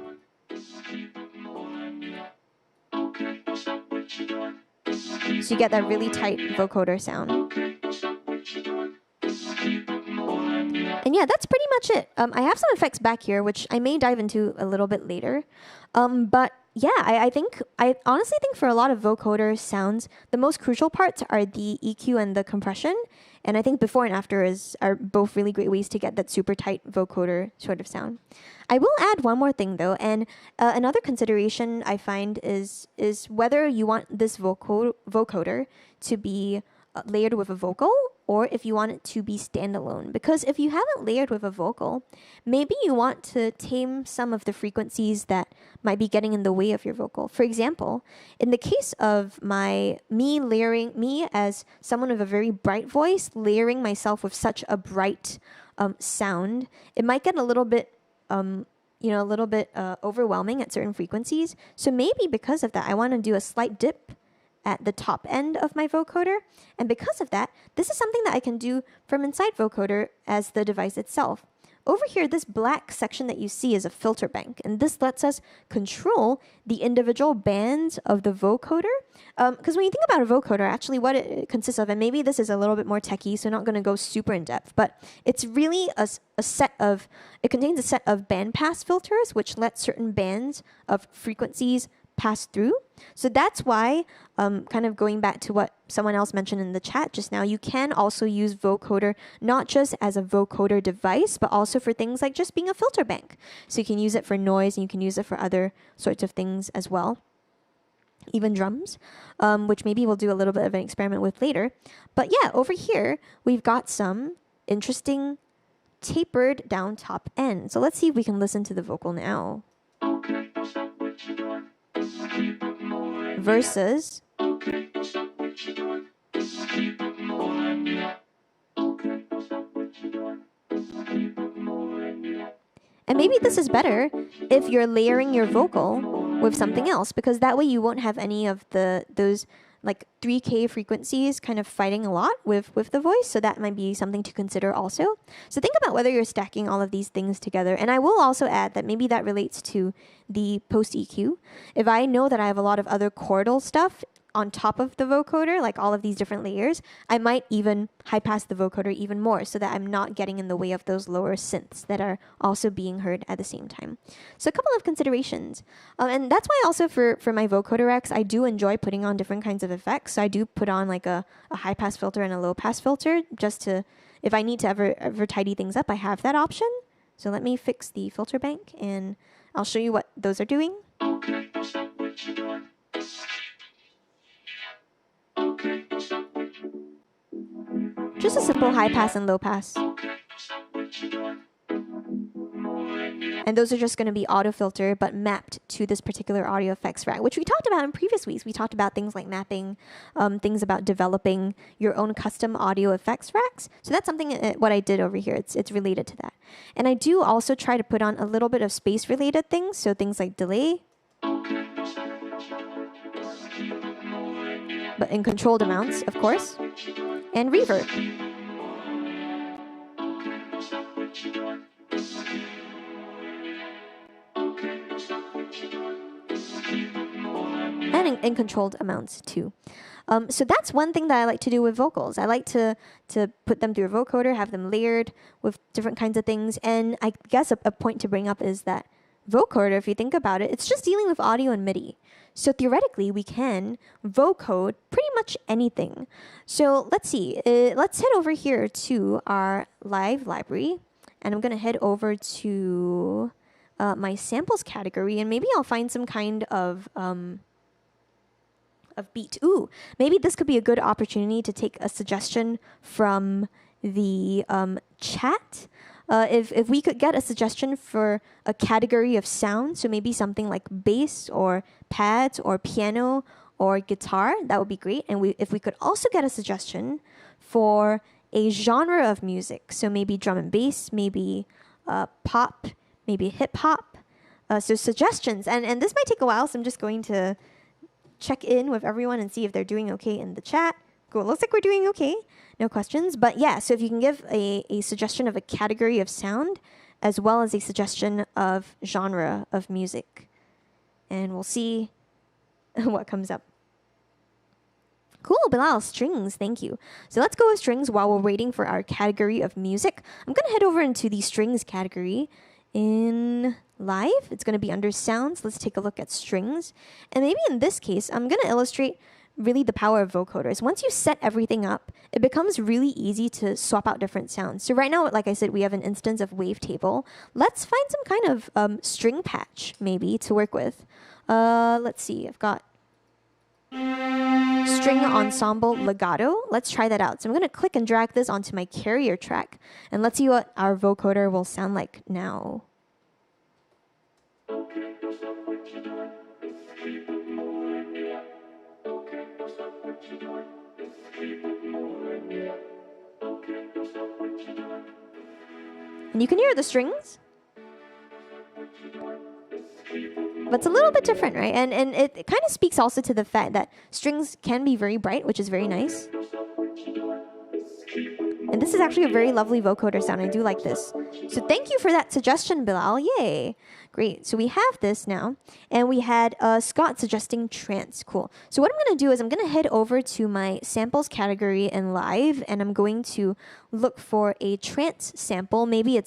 Speaker 2: So you get that really tight vocoder sound. And yeah, that's pretty much it. I have some effects back here, which I may dive into a little bit later. But yeah, I honestly think for a lot of vocoder sounds, the most crucial parts are the EQ and the compression. And I think before and after are both really great ways to get that super tight vocoder sort of sound. I will add one more thing though, and another consideration I find is whether you want this vocoder to be layered with a vocal, or if you want it to be standalone. Because if you haven't layered with a vocal, maybe you want to tame some of the frequencies that might be getting in the way of your vocal. For example, in the case of me as someone with a very bright voice, layering myself with such a bright sound, it might get a little bit overwhelming at certain frequencies. So maybe because of that, I want to do a slight dip at the top end of my vocoder. And because of that, this is something that I can do from inside Vocoder as the device itself. Over here, this black section that you see is a filter bank, and this lets us control the individual bands of the vocoder. Because when you think about a vocoder, actually what it consists of, and maybe this is a little bit more techie, so not going to go super in depth, but it's really it contains a set of bandpass filters, which let certain bands of frequencies pass through. So that's why, kind of going back to what someone else mentioned in the chat just now, you can also use Vocoder not just as a vocoder device, but also for things like just being a filter bank. So you can use it for noise, and you can use it for other sorts of things as well. Even drums, which maybe we'll do a little bit of an experiment with later. But yeah, over here, we've got some interesting tapered down top end. So let's see if we can listen to the vocal now. Versus And maybe this is better if you're layering your vocal with something else, because that way you won't have any of those like 3K frequencies kind of fighting a lot with the voice. So that might be something to consider also. So think about whether you're stacking all of these things together. And I will also add that maybe that relates to the post EQ. If I know that I have a lot of other chordal stuff on top of the vocoder, like all of these different layers, I might even high pass the vocoder even more so that I'm not getting in the way of those lower synths that are also being heard at the same time. So a couple of considerations. And that's why also for my vocoder X, I do enjoy putting on different kinds of effects. So I do put on like a high pass filter and a low pass filter just to, if I need to ever tidy things up, I have that option. So let me fix the filter bank and I'll show you what those are doing. Just a simple high pass and low pass. And those are just going to be auto filter, but mapped to this particular audio effects rack, which we talked about in previous weeks. We talked about things like mapping, things about developing your own custom audio effects racks. So that's something, what I did over here. It's related to that. And I do also try to put on a little bit of space related things. So things like delay, but in controlled amounts, of course, and reverb. And in controlled amounts too. So that's one thing that I like to do with vocals. I like to put them through a vocoder, have them layered with different kinds of things. And I guess a point to bring up is that vocoder, if you think about it, it's just dealing with audio and MIDI. So theoretically, we can vocode pretty much anything. So let's see. Let's head over here to our live library. And I'm going to head over to my samples category. And maybe I'll find some kind of beat. Ooh, maybe this could be a good opportunity to take a suggestion from the chat. If we could get a suggestion for a category of sound, so maybe something like bass or pads or piano or guitar, that would be great. And if we could also get a suggestion for a genre of music, so maybe drum and bass, maybe pop, maybe hip hop. So suggestions, and this might take a while, so I'm just going to check in with everyone and see if they're doing okay in the chat. Cool, looks like we're doing okay. No questions. But yeah, so if you can give a suggestion of a category of sound as well as a suggestion of genre of music. And we'll see what comes up. Cool, Bilal, strings, thank you. So let's go with strings while we're waiting for our category of music. I'm going to head over into the strings category in live. It's going to be under sounds. Let's take a look at strings. And maybe in this case, I'm going to illustrate really the power of vocoders. Once you set everything up, it becomes really easy to swap out different sounds. So right now, like I said, we have an instance of wavetable. Let's find some kind of string patch maybe to work with. Let's see, I've got string ensemble legato. Let's try that out. So I'm going to click and drag this onto my carrier track. And let's see what our vocoder will sound like now. And you can hear the strings. But it's a little bit different, right? And it kind of speaks also to the fact that strings can be very bright, which is very nice. And this is actually a very lovely vocoder sound. I do like this. So thank you for that suggestion, Bilal. Yay. Great. So we have this now. And we had Scott suggesting trance. Cool. So what I'm going to do is I'm going to head over to my samples category in live. And I'm going to look for a trance sample. Maybe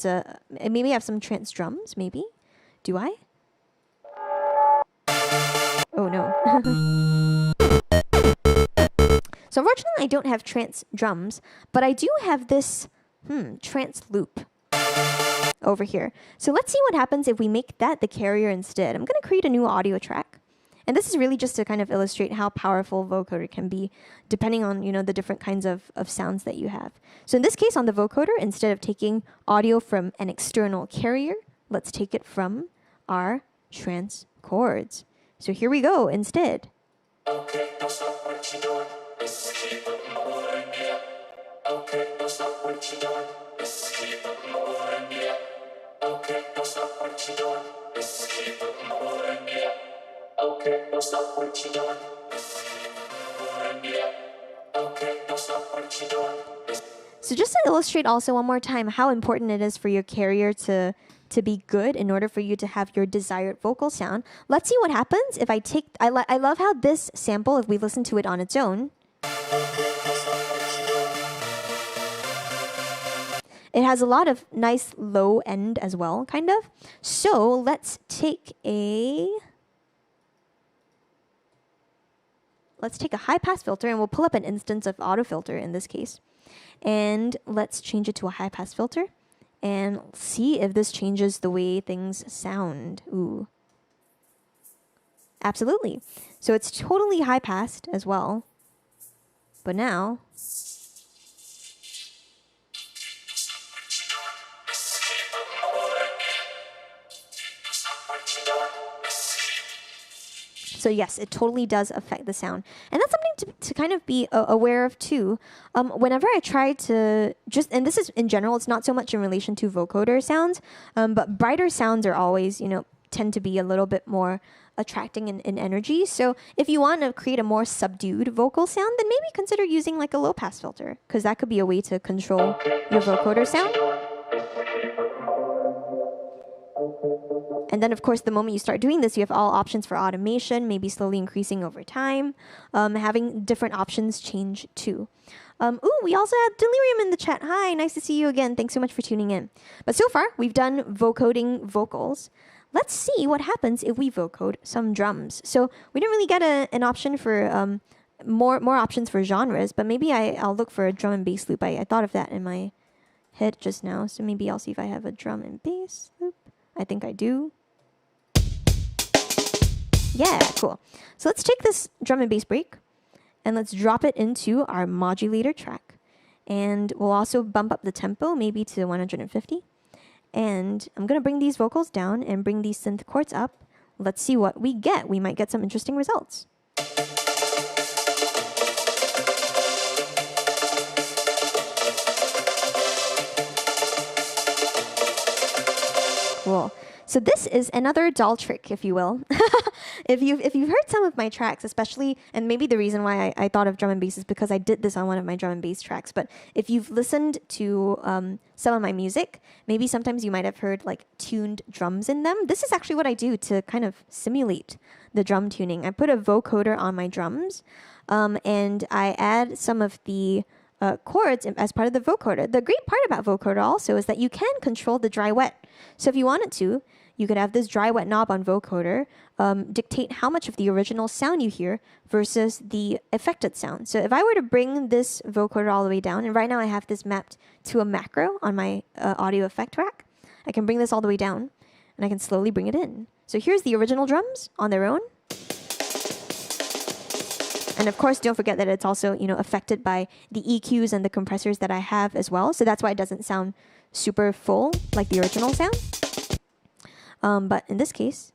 Speaker 2: maybe I have some trance drums. Maybe. Do I? Oh, no. So unfortunately, I don't have trance drums, but I do have this trance loop over here. So let's see what happens if we make that the carrier instead. I'm going to create a new audio track. And this is really just to kind of illustrate how powerful vocoder can be depending on, the different kinds of sounds that you have. So in this case, on the vocoder, instead of taking audio from an external carrier, let's take it from our trance chords. So here we go instead. Okay, stop what you're doing. Just keep it moving, yeah. Okay, stop what you're doing. Just keep it moving, yeah. Okay,
Speaker 1: stop what you're doing. Just keep it moving, yeah. Okay, don't stop what you're doing. Just keep it moving, yeah. Okay, don't stop what you're doing.
Speaker 2: So just to illustrate also one more time how important it is for your carrier to be good in order for you to have your desired vocal sound, let's see what happens if I take... I love how this sample, if we listen to it on its own, it has a lot of nice low end as well, kind of. So let's take a high pass filter, and we'll pull up an instance of auto filter in this case. And let's change it to a high pass filter and see if this changes the way things sound. Ooh. Absolutely. So it's totally high passed as well. But now... So yes, it totally does affect the sound. And that's something to kind of be aware of too. Whenever I try to and this is in general, it's not so much in relation to vocoder sounds, but brighter sounds are always, tend to be a little bit more attracting in energy. So if you want to create a more subdued vocal sound, then maybe consider using like a low pass filter, because that could be a way to control your vocoder sound. And then, of course, the moment you start doing this, you have all options for automation, maybe slowly increasing over time. Having different options change too. We also had Delirium in the chat. Hi, nice to see you again. Thanks so much for tuning in. But so far, we've done vocoding vocals. Let's see what happens if we vocode some drums. So we didn't really get an option for more options for genres, but maybe I'll look for a drum and bass loop. I thought of that in my head just now, so maybe I'll see if I have a drum and bass loop. I think I do. Yeah, cool. So let's take this drum and bass break and let's drop it into our modulator track. And we'll also bump up the tempo, maybe to 150. And I'm going to bring these vocals down and bring these synth chords up. Let's see what we get. We might get some interesting results. Cool. So this is another doll trick, if you will. If you've heard some of my tracks, especially, and maybe the reason why I thought of drum and bass is because I did this on one of my drum and bass tracks. But if you've listened to some of my music, maybe sometimes you might have heard like tuned drums in them. This is actually what I do to kind of simulate the drum tuning. I put a vocoder on my drums, and I add some of the chords as part of the vocoder. The great part about vocoder also is that you can control the dry wet. So if you wanted to, you could have this dry wet knob on vocoder dictate how much of the original sound you hear versus the affected sound. So if I were to bring this vocoder all the way down, and right now I have this mapped to a macro on my audio effect rack, I can bring this all the way down and I can slowly bring it in. So here's the original drums on their own. And of course, don't forget that it's also, affected by the EQs and the compressors that I have as well. So that's why it doesn't sound super full like the original sound. But in this case,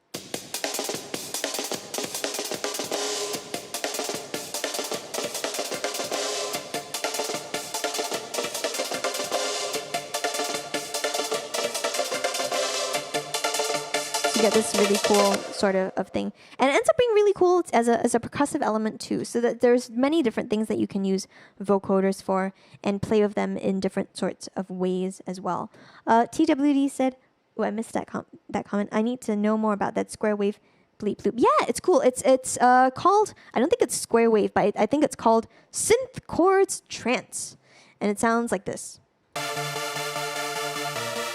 Speaker 2: you get this really cool sort of thing. And it ends up being really cool as a percussive element too. So that there's many different things that you can use vocoders for and play with them in different sorts of ways as well. TWD said, oh, I missed that comment. I need to know more about that square wave bleep loop. Yeah, it's cool. It's called, I don't think it's square wave, but I think it's called synth chords trance. And it sounds like this,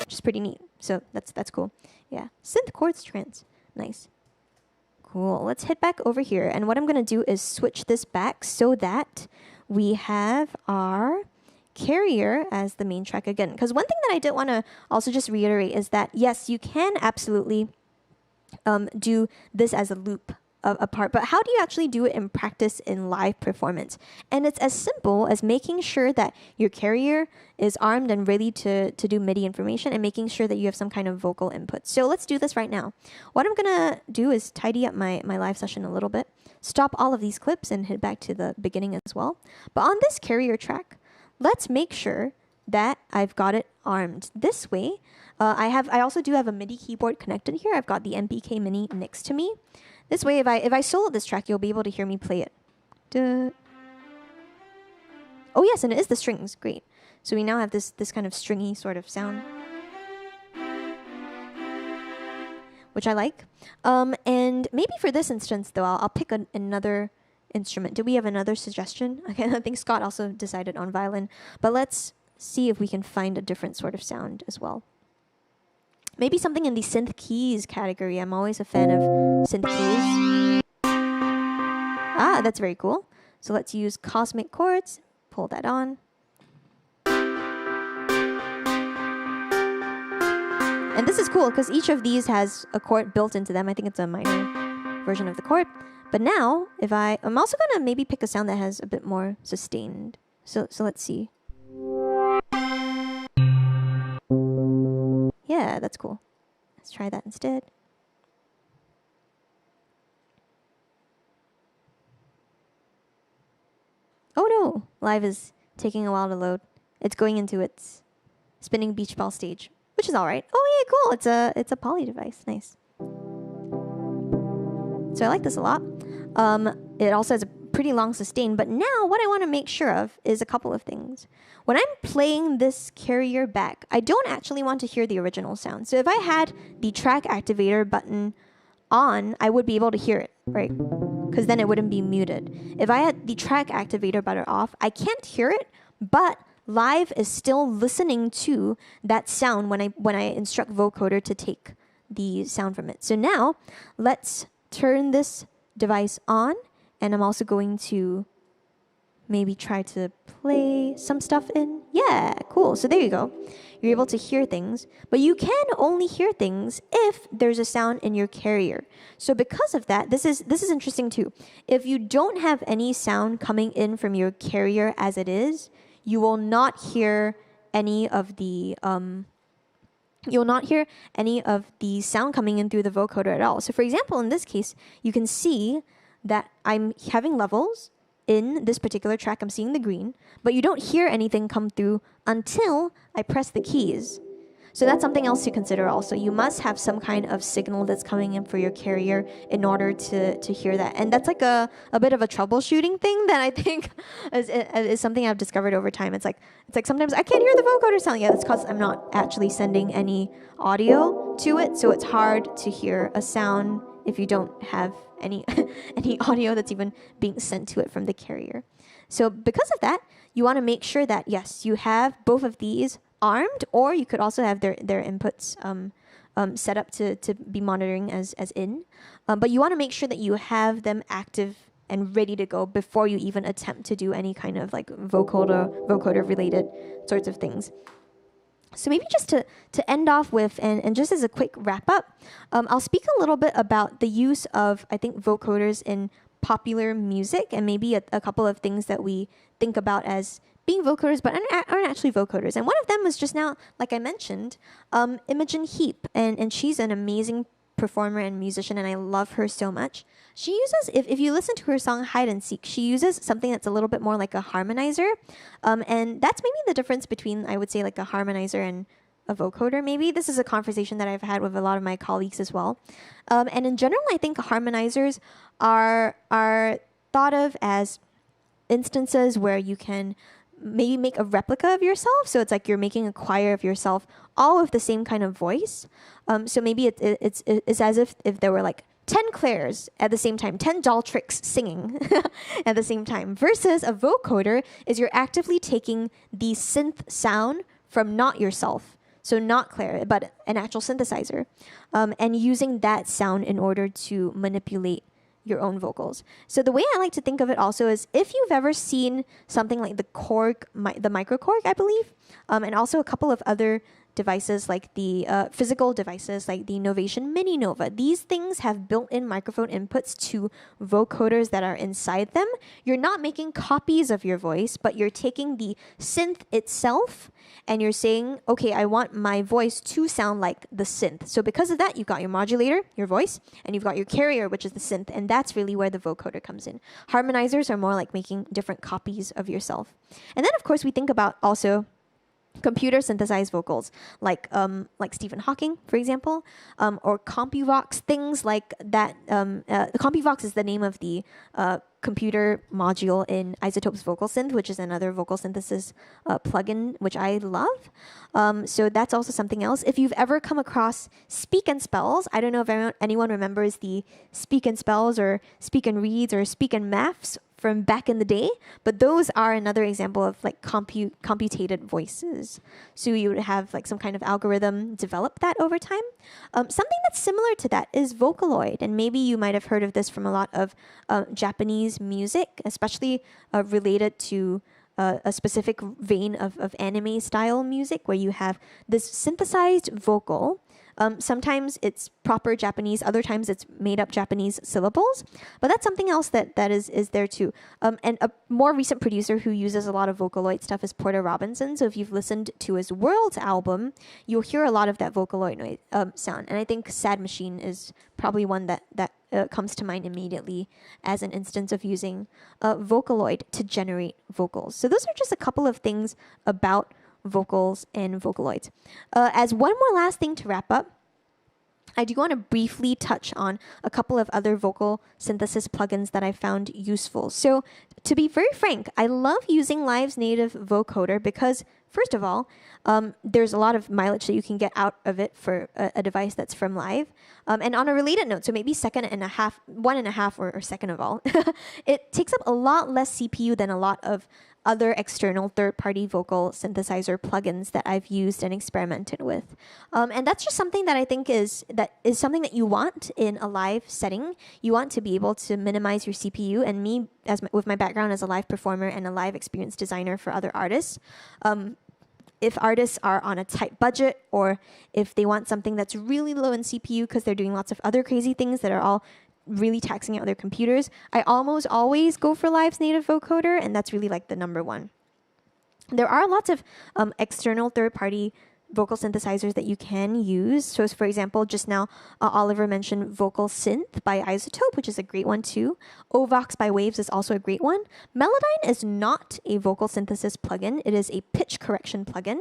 Speaker 2: which is pretty neat. So that's cool. Yeah, synth chords trance. Nice. Cool. Let's head back over here. And what I'm going to do is switch this back so that we have our carrier as the main track again. Because one thing that I did want to also just reiterate is that, yes, you can absolutely do this as a loop of a part, but how do you actually do it in practice in live performance? And it's as simple as making sure that your carrier is armed and ready to do MIDI information and making sure that you have some kind of vocal input. So let's do this right now. What I'm gonna do is tidy up my live session a little bit, stop all of these clips and head back to the beginning as well. But on this carrier track, let's make sure that I've got it armed this way. I also do have a MIDI keyboard connected here. I've got the MPK Mini next to me. This way, if I solo this track, you'll be able to hear me play it. Duh. Oh yes, and it is the strings. Great. So we now have this kind of stringy sort of sound, which I like. And maybe for this instance, though, I'll pick another instrument. Do we have another suggestion? Okay, I think Scott also decided on violin. But let's see if we can find a different sort of sound as well. Maybe something in the synth keys category. I'm always a fan of synth keys. Ah, that's very cool. So let's use Cosmic Chords. Pull that on. And this is cool because each of these has a chord built into them. I think it's a minor version of the chord. But now, I'm also going to maybe pick a sound that has a bit more sustained. So let's see. Yeah, that's cool. Let's try that instead. Oh no, Live is taking a while to load. It's going into its spinning beach ball stage, which is all right. Oh yeah, cool. It's a poly device. Nice. So I like this a lot. It also has a pretty long sustain, but now what I want to make sure of is a couple of things. When I'm playing this carrier back, I don't actually want to hear the original sound. So if I had the track activator button on, I would be able to hear it, right? Because then it wouldn't be muted. If I had the track activator button off, I can't hear it, but Live is still listening to that sound when I instruct Vocoder to take the sound from it. So now let's turn this device on, and I'm also going to maybe try to play some stuff in. Yeah, cool. So there you go. You're able to hear things, but you can only hear things if there's a sound in your carrier. So because of that, this is interesting too. If you don't have any sound coming in from your carrier as it is, you will not hear any of the sound coming in through the vocoder at all. So for example, in this case, you can see that I'm having levels in this particular track. I'm seeing the green, but you don't hear anything come through until I press the keys. So that's something else to consider also. You must have some kind of signal that's coming in for your carrier in order to hear that. And that's like a bit of a troubleshooting thing that I think is something I've discovered over time. It's like sometimes I can't hear the vocoder sound. Yeah, that's because I'm not actually sending any audio to it. So it's hard to hear a sound if you don't have any audio that's even being sent to it from the carrier. So because of that, you want to make sure that, yes, you have both of these armed, or you could also have their inputs set up to be monitoring as in. But you want to make sure that you have them active and ready to go before you even attempt to do any kind of like vocoder related sorts of things. So maybe just to end off with, and just as a quick wrap up, I'll speak a little bit about the use of, I think, vocoders in popular music, and maybe a couple of things that we think about as being vocoders, but aren't actually vocoders. And one of them was just now, like I mentioned, Imogen Heap, and she's an amazing performer and musician, and I love her so much. She uses, if you listen to her song Hide and Seek, she uses something that's a little bit more like a harmonizer, and that's maybe the difference between, I would say, like a harmonizer and a vocoder. Maybe this is a conversation that I've had with a lot of my colleagues as well. And in general, I think harmonizers are thought of as instances where you can maybe make a replica of yourself. So it's like you're making a choir of yourself, all with the same kind of voice. So maybe it's as if there were like 10 Claires at the same time, 10 dolltrs singing at the same time, versus a vocoder is you're actively taking the synth sound from not yourself. So not Claire, but an actual synthesizer, and using that sound in order to manipulate your own vocals. So the way I like to think of it also is if you've ever seen something like the Korg, the Micro Korg, I believe, and also a couple of other devices like the physical devices like the Novation Mini Nova. These things have built-in microphone inputs to vocoders that are inside them. You're not making copies of your voice, but you're taking the synth itself and you're saying, okay, I want my voice to sound like the synth. So because of that, you've got your modulator, your voice, and you've got your carrier, which is the synth, and that's really where the vocoder comes in. Harmonizers are more like making different copies of yourself. And then, of course, we think about also computer synthesized vocals, like Stephen Hawking, for example, or CompuVox, things like that. CompuVox is the name of the computer module in iZotope's Vocal Synth, which is another vocal synthesis plugin, which I love. So that's also something else. If you've ever come across Speak and Spells, I don't know if anyone remembers the Speak and Spells or Speak and Reads or Speak and Maths from back in the day, but those are another example of like computated voices. So you would have like some kind of algorithm develop that over time. Something that's similar to that is Vocaloid, and maybe you might have heard of this from a lot of Japanese music, especially related to a specific vein of anime style music where you have this synthesized vocal. Sometimes it's proper Japanese, other times it's made up Japanese syllables, but that's something else that is there too. And a more recent producer who uses a lot of Vocaloid stuff is Porter Robinson. So if you've listened to his Worlds album, you'll hear a lot of that Vocaloid sound. And I think Sad Machine is probably one that comes to mind immediately as an instance of using Vocaloid to generate vocals. So those are just a couple of things about vocals and Vocaloids. As one more last thing to wrap up, I do want to briefly touch on a couple of other vocal synthesis plugins that I found useful. So to be very frank, I love using Live's native vocoder because, first of all, there's a lot of mileage that you can get out of it for a device that's from Live. And on a related note, so maybe 1.5 or second of all, it takes up a lot less CPU than a lot of other external third-party vocal synthesizer plugins that I've used and experimented with. And that's just something that I think is something that you want in a live setting. You want to be able to minimize your CPU. And me, with my background as a live performer and a live experience designer for other artists, if artists are on a tight budget or if they want something that's really low in CPU because they're doing lots of other crazy things that are all really taxing out their computers, I almost always go for Live's native vocoder, and that's really like the number one. There are lots of external third-party vocal synthesizers that you can use. So, for example, just now Oliver mentioned Vocal Synth by iZotope, which is a great one too. Ovox by Waves is also a great one. Melodyne is not a vocal synthesis plugin. It is a pitch correction plugin.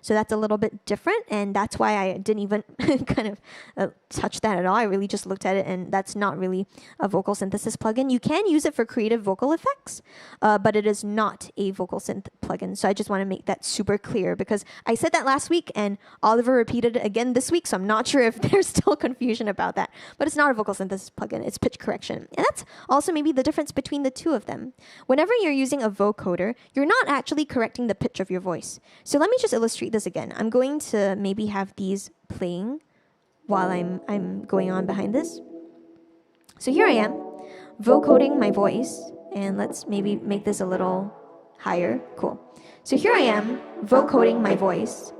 Speaker 2: So that's a little bit different, and that's why I didn't even kind of touch that at all. I really just looked at it, and that's not really a vocal synthesis plugin. You can use it for creative vocal effects, but it is not a vocal synth plugin. So I just want to make that super clear because I said that last week, and Oliver repeated it again this week, so I'm not sure if there's still confusion about that. But it's not a vocal synthesis plugin. It's pitch correction. And that's also maybe the difference between the two of them. Whenever you're using a vocoder, you're not actually correcting the pitch of your voice. So let me just illustrate this again. I'm going to maybe have these playing while I'm going on behind this. So here I am, vocoding my voice, and let's maybe make this a little higher. Cool. So here I am, vocoding my voice,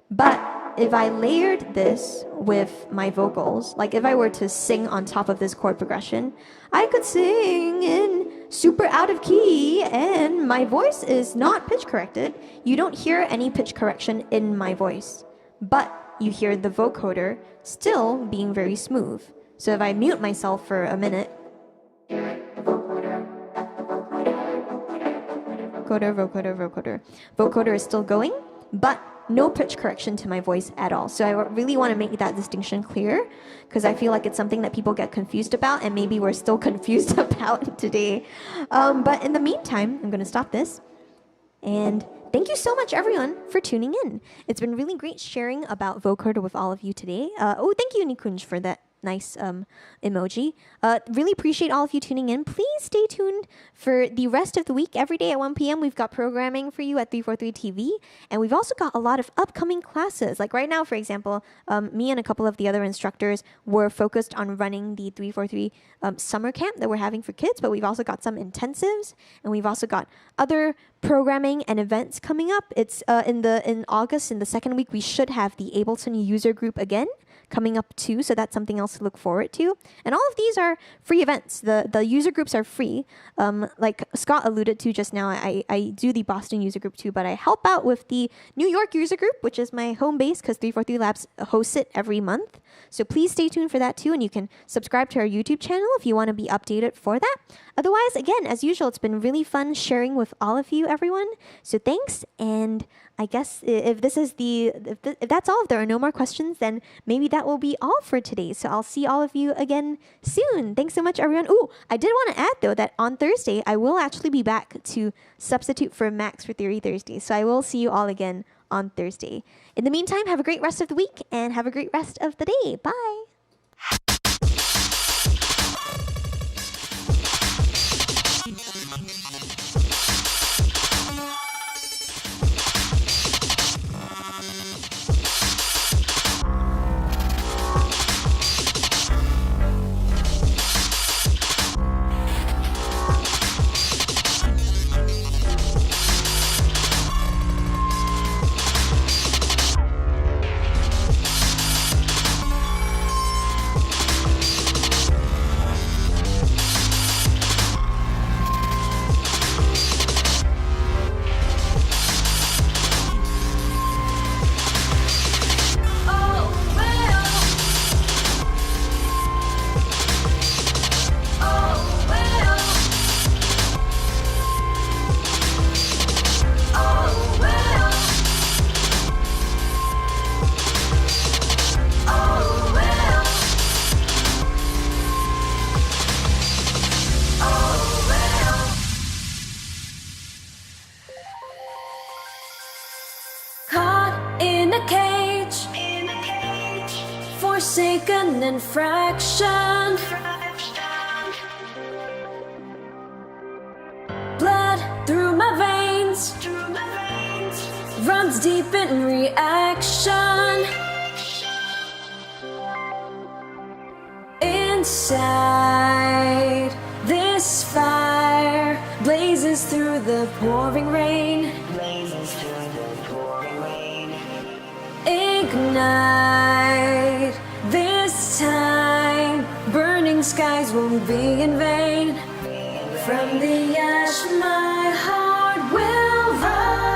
Speaker 2: but if I layered this with my vocals, like if I were to sing on top of this chord progression, I could sing in super out of key and my voice is not pitch corrected. You don't hear any pitch correction in my voice, but you hear the vocoder still being very smooth. So if I mute myself for a minute, vocoder, vocoder, vocoder. Vocoder is still going, but no pitch correction to my voice at all. So I really want to make that distinction clear because I feel like it's something that people get confused about and maybe we're still confused about today. But in the meantime, I'm going to stop this. And thank you so much, everyone, for tuning in. It's been really great sharing about Vocoder with all of you today. Thank you, Nikunj, for that nice emoji. Really appreciate all of you tuning in. Please stay tuned for the rest of the week. Every day at 1 p.m. we've got programming for you at 343 TV, and we've also got a lot of upcoming classes. Like right now, for example, me and a couple of the other instructors were focused on running the 343 summer camp that we're having for kids, but we've also got some intensives, and we've also got other programming and events coming up. It's in August, in the second week, we should have the Ableton user group again coming up too, so that's something else to look forward to. And all of these are free events. The user groups are free. Like Scott alluded to just now, I do the Boston user group too, but I help out with the New York user group, which is my home base because 343 Labs hosts it every month. So please stay tuned for that too, and you can subscribe to our YouTube channel if you want to be updated for that. Otherwise, again, as usual, it's been really fun sharing with all of you, everyone. So thanks, and I guess if this is if that's all, if there are no more questions, then maybe that will be all for today. So I'll see all of you again soon. Thanks so much, everyone. Ooh, I did want to add, though, that on Thursday, I will actually be back to substitute for Max for Theory Thursday. So I will see you all again on Thursday. In the meantime, have a great rest of the week and have a great rest of the day. Bye.
Speaker 1: Forsaken in fraction, blood through my veins runs deep in reaction. Inside this fire blazes through the pouring rain. Ignite this time, burning skies won't be in vain. From the ash my heart will rise,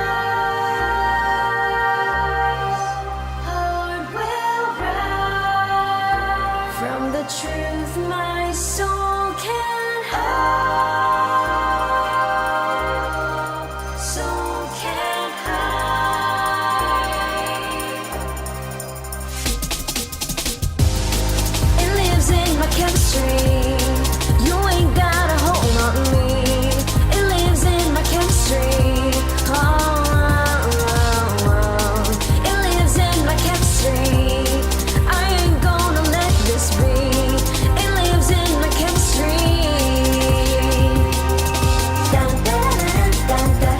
Speaker 1: from the truth my soul can hide, soul can hide. It lives in my chemistry. You ain't got a hold on me. It lives in my chemistry. Oh, oh, oh. It lives in my chemistry. I ain't gonna let this be. It lives in my chemistry. Dun, dun, dun, dun, dun,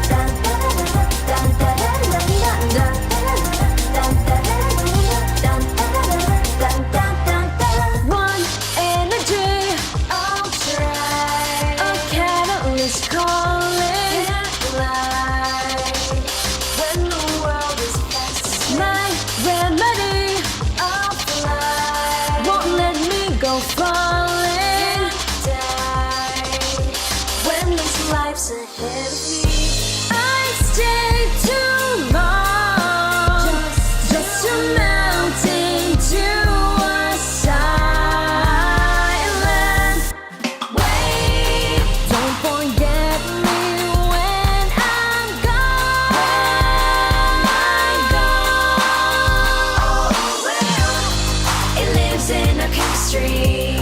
Speaker 1: dun, dun, one energy, I'll try. A catalyst calling, light when the world is past. My remedy, I'll fly. Won't let me go falling, die when this life's ahead of me. I stay too long, just to melt into a silent wave. Don't forget me when I'm gone. Oh, well, it lives in our chemistry.